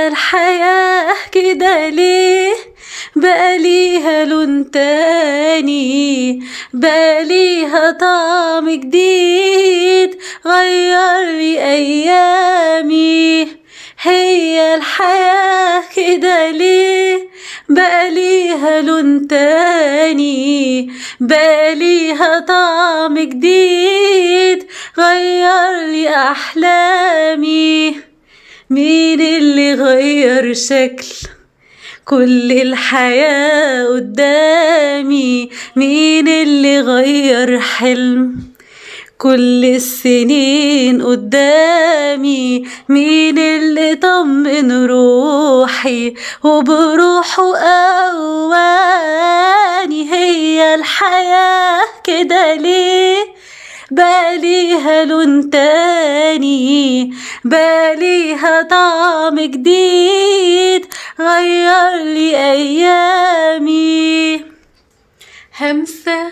الحياة كده ليه بقى ليها لون تاني، بقى ليها طعم جديد غيرلي أيامي. هي الحياة كده ليه بقى ليها لون تاني، بقى ليها طعم جديد غيرلي أحلامي. مين اللي غير شكل كل الحياة قدامي؟ مين اللي غير حلم كل السنين قدامي؟ مين اللي طمن روحي وبروحه قواني؟ هي الحياة كده ليه بقى ليها لون تاني، بقى ليها طعم جديد غيرلي أيامي. همسة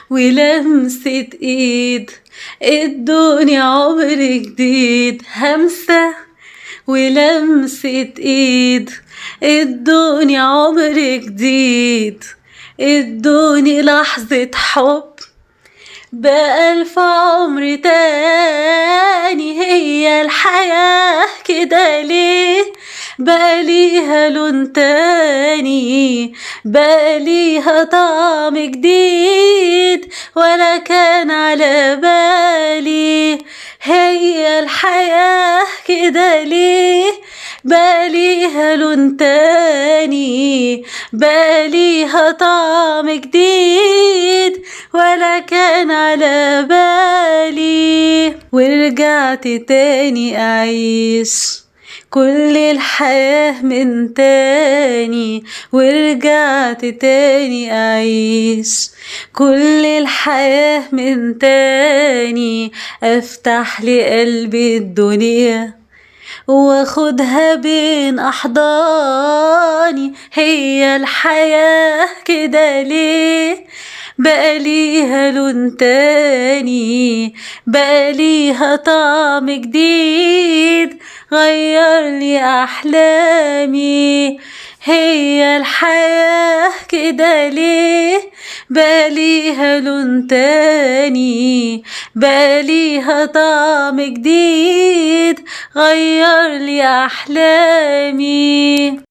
ولمسة ايد ادوني عمر جديد، همسة ولمسة ايد ادوني عمر جديد، ادوني لحظة حب بألف عمر تاني. هي الحياة كده ليه بقى ليها لون تاني، بقى ليها طعم جديد ولا كان على بالي؟ هي الحياة كده ليه بقى ليها لون تاني، بقى ليها طعم جديد ولا كان على بالي؟ ورجعت تاني أعيش كل الحياة من تاني، ورجعت تاني أعيش كل الحياة من تاني. أفتح لقلبي الدنيا واخدها بين أحضاني. هي الحياة كده ليه بقى ليها لون تاني، بقى ليها طعم جديد غيرلي أحلامي. هي الحياة كده ليه بقى ليها لون تاني، بقى ليها طعم جديد غيرلي أحلامي.